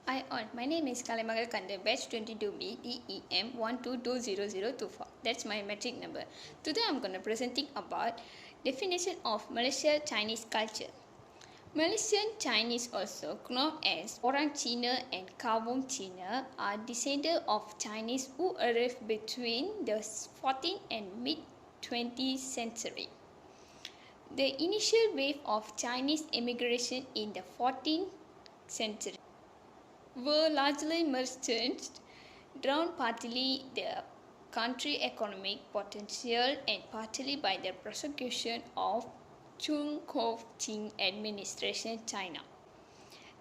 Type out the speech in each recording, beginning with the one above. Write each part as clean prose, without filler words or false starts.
Hi all, my name is Kalemagal Kande, batch 22B, DEM 1220024. That's my metric number. Today I'm going to presenting about definition of Malaysia Chinese culture. Malaysian Chinese, also known as Orang Cina and Kampung Cina, are descendants of Chinese who arrived between the 14th and mid 20th century. The initial wave of Chinese immigration in the 14th century were largely merchants, drawn partly the country's economic potential and partly by the persecution of Chung Ho-Ching administration China.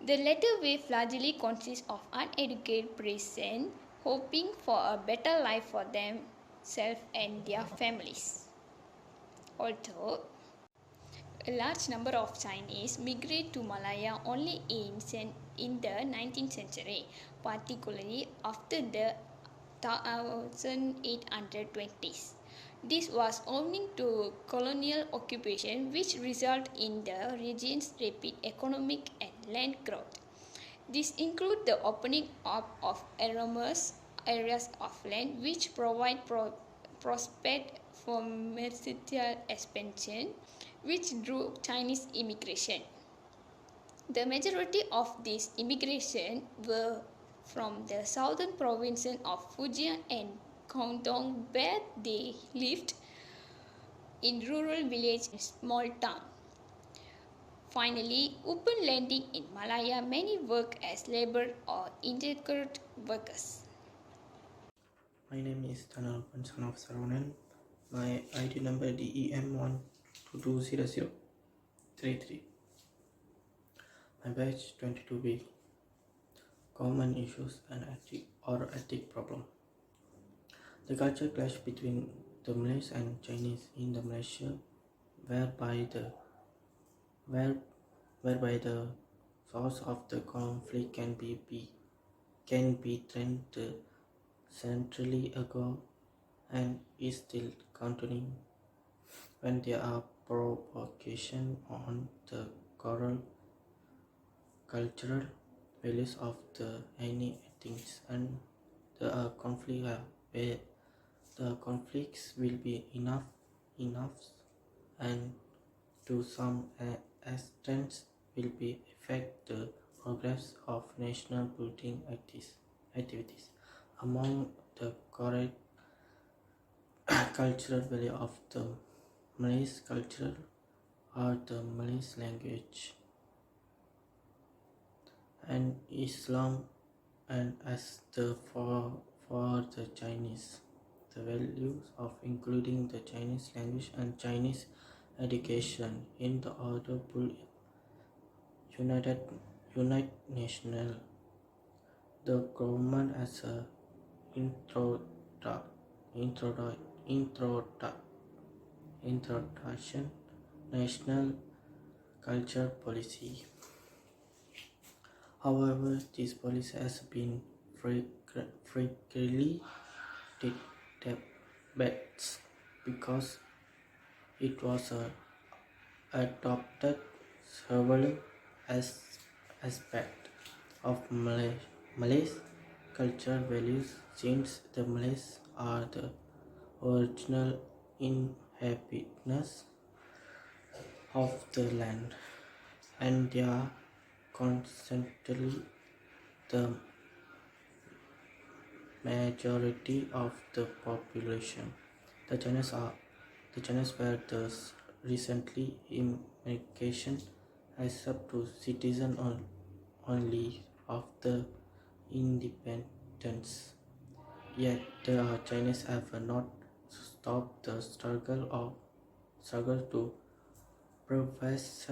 The latter wave largely consists of uneducated peasants hoping for a better life for themselves and their families. Although a large number of Chinese migrated to Malaya only in the 19th century, particularly after the 1820s. This was owing to colonial occupation, which resulted in the region's rapid economic and land growth. This includes the opening up of enormous areas of land which provide prospect for material expansion, which drew Chinese immigration. The majority of this immigration were from the southern provinces of Fujian and Guangdong, where they lived in rural villages and small towns. Finally, upon landing in Malaya, many work as labor or indentured workers. My name is Tanal son of Saravanan. My ID number DEM 1220033. My batch 22B. Common issues and ethic problem. The culture clash between the Malays and Chinese in the Malaysia, whereby the source of the conflict can be traced centuries ago and is still continuing when there are provocation on the core cultural values of the any things, and the conflicts will be enough and to some extent will be affect the progress of national building activities. Among the correct cultural value of the Malays culture are the Malays language and Islam, and as the for the Chinese, the values of including the Chinese language and Chinese education in the order United National. The government as a introduction national culture policy. However, this policy has been frequently debated because it was adopted several aspects of Malays culture values, since the Malays are the original inhabitants of the land and they are constantly the majority of the population. The Chinese were thus recently immigration except to citizens only of the independence. Yet the Chinese have not stopped the struggle to profess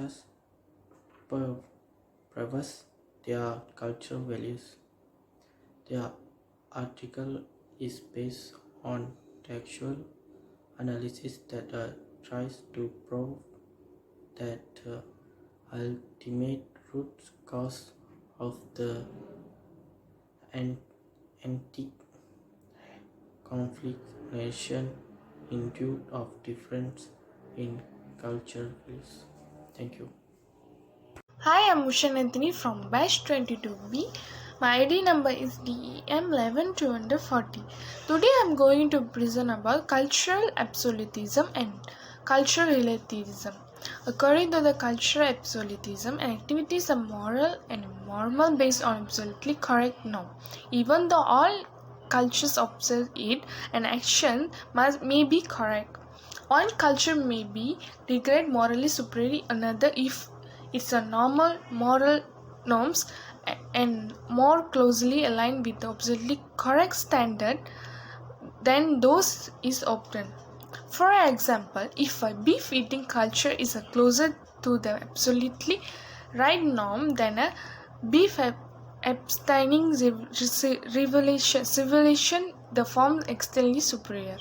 their cultural values. Their article is based on textual analysis that tries to prove that the ultimate root cause of the anti-conflict nation in due of difference in cultural views. Thank you. Hi, I'm Usha Nandini from batch 22B. My ID number is DEM11240. Today I am going to present about cultural absolutism and cultural relativism. According to the cultural absolutism, an activity is a moral and normal based on absolutely correct norm. Even though all cultures observe it, an action may be correct. One culture may be regarded morally superior to another if it's a normal moral norms and more closely aligned with the absolutely correct standard than those is obtained. For example, if a beef eating culture is a closer to the absolutely right norm than a beef abstaining civilization, the form extremely superior.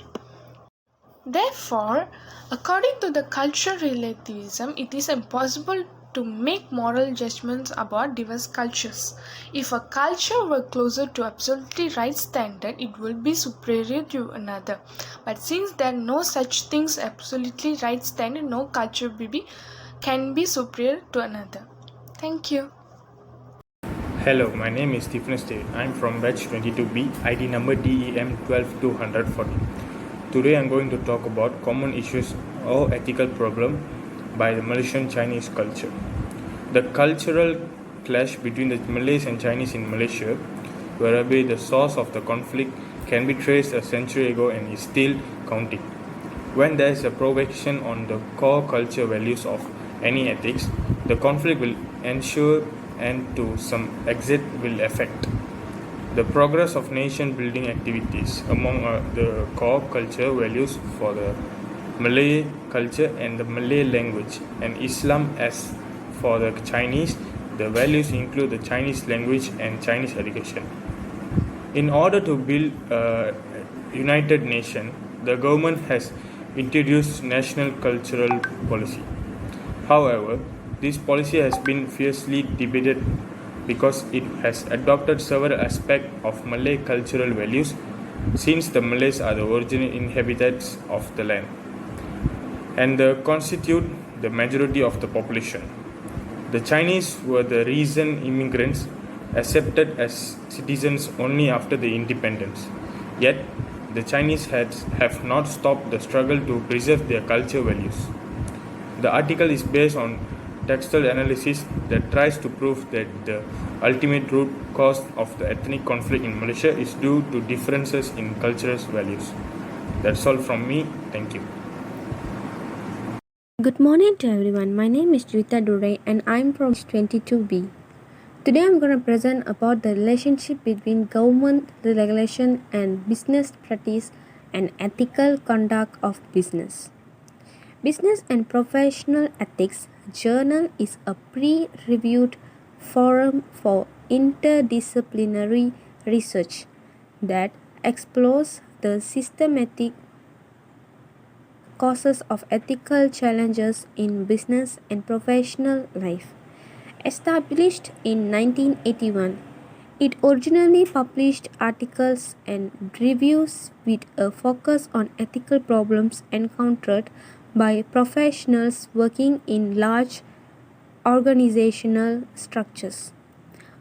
Therefore, according to the cultural relativism, it is impossible to make moral judgments about diverse cultures. If a culture were closer to absolutely right standard, it would be superior to another. But since there are no such things absolutely right standard, no culture can be superior to another. Thank you. Hello, my name is Stephen State. I'm from batch 22B, ID number DEM12240. Today I'm going to talk about common issues or ethical problem by the Malaysian Chinese culture. The cultural clash between the Malays and Chinese in Malaysia, whereby the source of the conflict can be traced a century ago and is still counting. When there is a provocation on the core culture values of any ethics, the conflict will ensure and to some extent will affect the progress of nation building activities among the core culture values for the Malay culture and the Malay language and Islam. As for the Chinese, the values include the Chinese language and Chinese education. In order to build a united nation, the government has introduced national cultural policy. However, this policy has been fiercely debated because it has adopted several aspects of Malay cultural values, since the Malays are the original inhabitants of the land and they constitute the majority of the population. The Chinese were the recent immigrants accepted as citizens only after the independence. Yet, the Chinese have not stopped the struggle to preserve their culture values. The article is based on textual analysis that tries to prove that the ultimate root cause of the ethnic conflict in Malaysia is due to differences in cultural values. That's all from me. Thank you. Good morning to everyone. My name is Juita Dure and I'm from 22B. Today I'm going to present about the relationship between government regulation and business practice and ethical conduct of business. Business and Professional Ethics Journal is a peer-reviewed forum for interdisciplinary research that explores the systematic causes of ethical challenges in business and professional life. Established in 1981, it originally published articles and reviews with a focus on ethical problems encountered by professionals working in large organizational structures.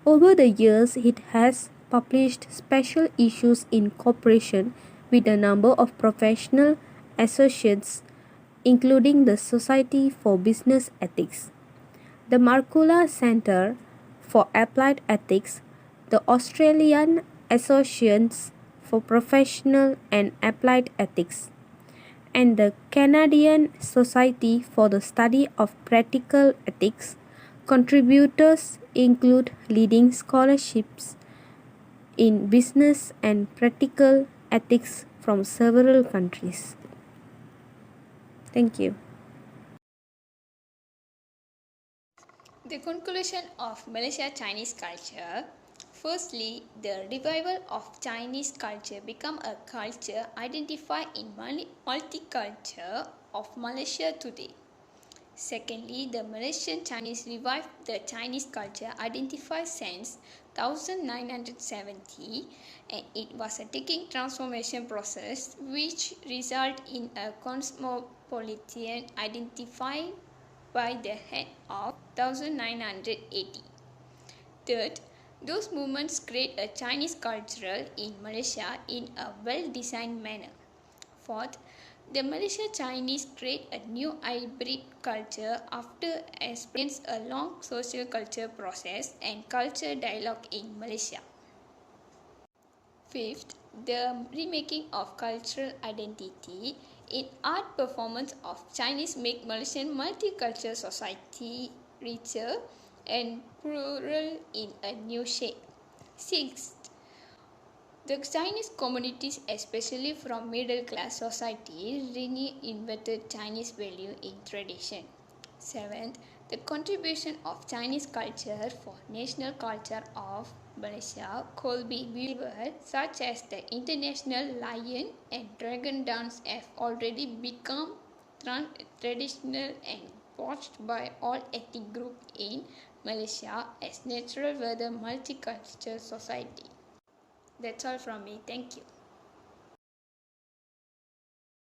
Over the years, it has published special issues in cooperation with a number of professional associates, including the Society for Business Ethics, the Markula Centre for Applied Ethics, the Australian Associations for Professional and Applied Ethics, and the Canadian Society for the Study of Practical Ethics. Contributors include leading scholarships in business and practical ethics from several countries. Thank you. The conclusion of Malaysia Chinese culture. Firstly, the revival of Chinese culture become a culture identified in multicultural of Malaysia today. Secondly, the Malaysian Chinese revived the Chinese culture identified since 1970, and it was a taking transformation process which resulted in a cosmopolitan identified by the head of 1980. Third, Those movements create a Chinese culture in Malaysia in a well-designed manner. Fourth, the Malaysia Chinese create a new hybrid culture after experiencing a long social culture process and culture dialogue in Malaysia. Fifth, the remaking of cultural identity in art performance of Chinese make Malaysian multicultural society richer and plural in a new shape. Sixth, the Chinese communities, especially from middle class societies, reinvented Chinese value in tradition. Seventh, the contribution of Chinese culture for national culture of Malaysia could be visible, such as the international lion and dragon dance have already become traditional and watched by all ethnic groups in Malaysia as natural with a multicultural society. That's all from me. Thank you.